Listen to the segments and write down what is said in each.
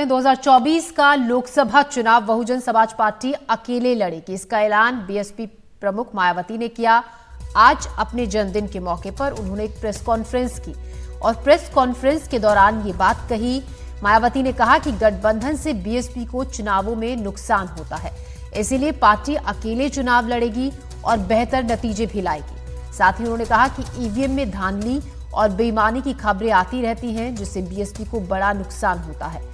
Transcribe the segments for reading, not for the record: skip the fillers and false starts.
2024 का लोकसभा चुनाव बहुजन समाज पार्टी अकेले लड़ेगी। इसका ऐलान बीएसपी प्रमुख मायावती ने किया। आज अपने जन्मदिन के मौके पर उन्होंने एक प्रेस कॉन्फ्रेंस की और प्रेस कॉन्फ्रेंस के दौरान ये बात कही। मायावती ने कहा कि गठबंधन से बीएसपी को चुनावों में नुकसान होता है, इसीलिए पार्टी अकेले चुनाव लड़ेगी और बेहतर नतीजे भी लाएगी। साथ ही उन्होंने कहा कि ईवीएम में धांधली और बेईमानी की खबरें आती रहती हैं, जिससे बीएसपी को बड़ा नुकसान होता है।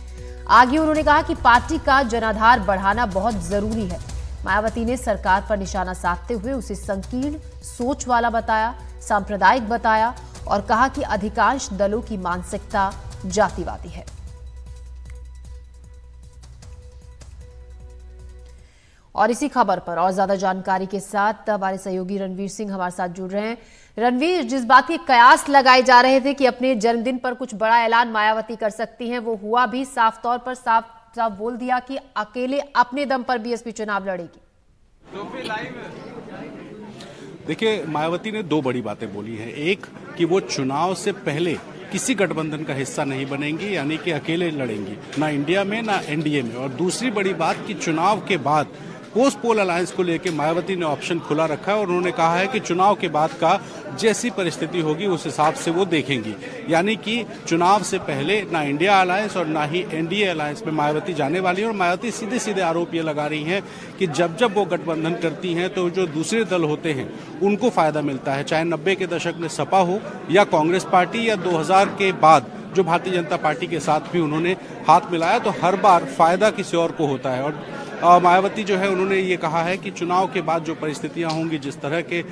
आगे उन्होंने कहा कि पार्टी का जनाधार बढ़ाना बहुत जरूरी है। मायावती ने सरकार पर निशाना साधते हुए उसे संकीर्ण सोच वाला बताया, सांप्रदायिक बताया और कहा कि अधिकांश दलों की मानसिकता जातिवादी है। और इसी खबर पर और ज्यादा जानकारी के साथ हमारे सहयोगी रणवीर सिंह हमारे साथ जुड़ रहे हैं। रणवीर, जिस बात के कयास लगाए जा रहे थे कि अपने जन्मदिन पर कुछ बड़ा ऐलान मायावती कर सकती हैं, वो हुआ भी। साफ तौर पर साफ बोल दिया कि अकेले अपने दम पर बीएसपी चुनाव लड़ेगी। देखिए, मायावती ने दो बड़ी बातें बोली हैं। एक कि वो चुनाव से पहले किसी गठबंधन का हिस्सा नहीं बनेंगी, यानी कि अकेले लड़ेंगी, ना इंडिया में ना एनडीए में। और दूसरी बड़ी बात कि चुनाव के बाद पोस्ट पोल अलायंस को लेकर मायावती ने ऑप्शन खुला रखा है और उन्होंने कहा है कि चुनाव के बाद का जैसी परिस्थिति होगी उस हिसाब से वो देखेंगी। यानी कि चुनाव से पहले ना इंडिया अलायंस और ना ही एनडीए अलायंस में मायावती जाने वाली है। और मायावती सीधे सीधे आरोप ये लगा रही हैं कि जब जब वो गठबंधन करती हैं तो जो दूसरे दल होते हैं उनको फायदा मिलता है, चाहे 90 के दशक में सपा हो या कांग्रेस पार्टी या 2000 के बाद जो भारतीय जनता पार्टी के साथ भी उन्होंने हाथ मिलाया, तो हर बार फायदा किसी और को होता है। और मायावती जो है उन्होंने ये कहा है कि चुनाव के बाद जो परिस्थितियां होंगी, जिस तरह के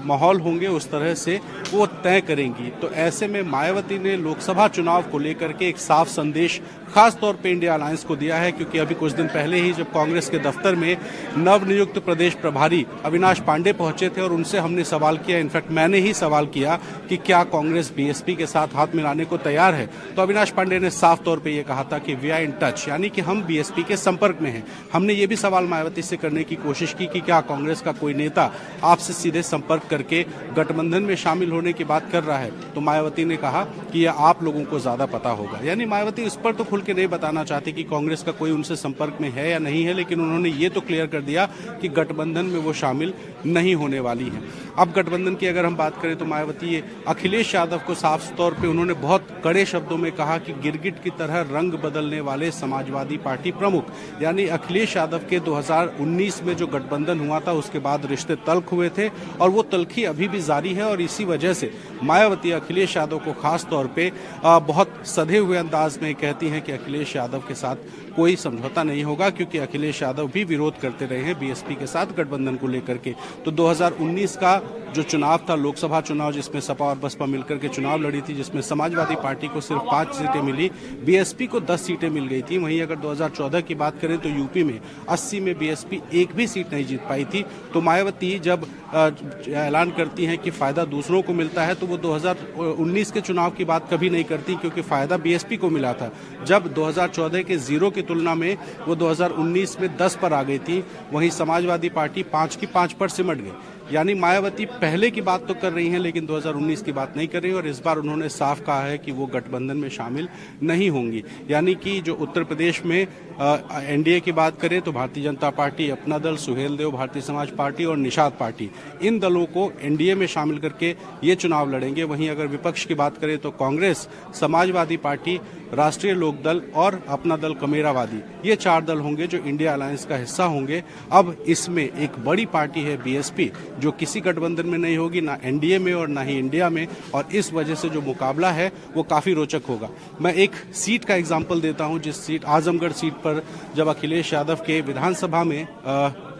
माहौल होंगे, उस तरह से वो तय करेंगी। तो ऐसे में मायावती ने लोकसभा चुनाव को लेकर के एक साफ संदेश खास तौर पे इंडिया अलायंस को दिया है, क्योंकि अभी कुछ दिन पहले ही जब कांग्रेस के दफ्तर में नवनियुक्त प्रदेश प्रभारी अविनाश पांडे पहुंचे थे और उनसे हमने सवाल किया, इनफैक्ट मैंने ही सवाल किया कि क्या कांग्रेस बीएसपी के साथ हाथ मिलाने को तैयार है, तो अविनाश पांडे ने साफ तौर पे ये कहा था कि वी आर इन टच, यानी कि हम बीएसपी के संपर्क में हैं। हमने ये भी सवाल मायावती से करने की कोशिश की कि क्या कांग्रेस का कोई नेता आपसे सीधे संपर्क करके गठबंधन में शामिल होने की बात कर रहा है, तो मायावती ने कहा कि यह आप लोगों को ज्यादा पता होगा। यानी मायावती इस पर तो खुल के नहीं बताना चाहती कि कांग्रेस का कोई उनसे संपर्क में है या नहीं है, लेकिन उन्होंने ये तो क्लियर कर दिया कि गठबंधन में वो शामिल नहीं होने वाली है। अब गठबंधन की अगर हम बात करें तो मायावती अखिलेश यादव को साफ तौर पे उन्होंने बहुत कड़े शब्दों में कहा कि गिरगिट की तरह रंग बदलने वाले समाजवादी पार्टी प्रमुख, यानी अखिलेश यादव के 2019 में जो गठबंधन हुआ था उसके बाद रिश्ते तल्ख हुए थे और वो तल्खी अभी भी जारी है। और इसी वजह से मायावती अखिलेश यादव को खास तौर पे बहुत सधे हुए अंदाज में कहती हैं कि अखिलेश यादव के साथ कोई समझौता नहीं होगा, क्योंकि अखिलेश यादव भी विरोध करते रहे हैं बीएसपी के साथ गठबंधन को लेकर के। तो 2019 का जो चुनाव था, लोकसभा चुनाव, जिसमें सपा और बसपा मिलकर के चुनाव लड़ी थी, जिसमें समाजवादी पार्टी को सिर्फ 5 सीटें मिली, बीएसपी को 10 सीटें मिल गई थी। वहीं अगर 2014 की बात करें तो यूपी में 80 में बीएसपी एक भी सीट नहीं जीत पाई थी। तो मायावती जब ऐलान करती हैं कि फायदा दूसरों को मिलता है, तो वो 2019 के चुनाव की बात कभी नहीं करती, क्योंकि फायदा बीएसपी को मिला था। जब 2014 के 0 की तुलना में वो 2019 में 10 पर आ गई थी, वहीं समाजवादी पार्टी 5 की 5 पर सिमट गई। यानी मायावती पहले की बात तो कर रही हैं लेकिन 2019 की बात नहीं कर रही, और इस बार उन्होंने साफ कहा है कि वो गठबंधन में शामिल नहीं होंगी। यानी कि जो उत्तर प्रदेश में एनडीए की बात करें तो भारतीय जनता पार्टी, अपना दल, सुहेलदेव भारतीय समाज पार्टी और निषाद पार्टी, इन दलों को एनडीए में शामिल करके ये चुनाव लड़ेंगे। वहीं अगर विपक्ष की बात करें तो कांग्रेस, समाजवादी पार्टी, राष्ट्रीय लोकदल और अपना दल कमेरावादी, ये 4 दल होंगे जो इंडिया अलायंस का हिस्सा होंगे। अब इसमें एक बड़ी पार्टी है बीएसपी, जो किसी गठबंधन में नहीं होगी, ना एनडीए में और ना ही इंडिया में, और इस वजह से जो मुकाबला है वो काफी रोचक होगा। मैं एक सीट का एग्जांपल देता हूं, जिस सीट आजमगढ़ सीट पर जब अखिलेश यादव के विधानसभा में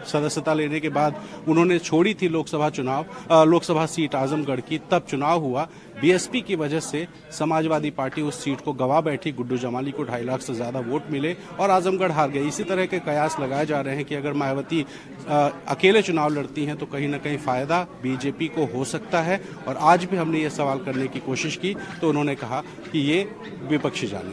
सदस्यता लेने के बाद उन्होंने छोड़ी थी लोकसभा सीट आजमगढ़ की, तब चुनाव हुआ। बीएसपी की वजह से समाजवादी पार्टी उस सीट को गवा बैठी, गुड्डू जमाली को 2.5 लाख से ज्यादा वोट मिले और आजमगढ़ हार गए। इसी तरह के कयास लगाए जा रहे हैं कि अगर मायावती अकेले चुनाव लड़ती हैं तो कहीं ना कहीं फायदा बीजेपी को हो सकता है। और आज भी हमने ये सवाल करने की कोशिश की तो उन्होंने कहा कि ये विपक्षी जाने।